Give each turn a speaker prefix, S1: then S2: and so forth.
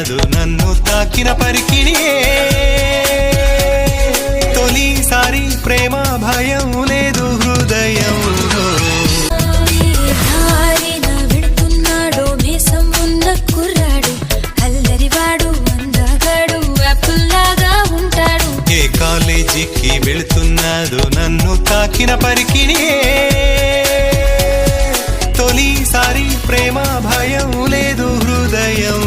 S1: వెళుతున్నాదో నన్ను తాకిన పరికిణియే తొలిసారి ప్రేమ భయం లేదు హృదయంలో ఏ కాలేజీకి వెళుతున్నాదో నన్ను తాకిన పరికిణియే తొలిసారి ప్రేమ భయం లేదు హృదయం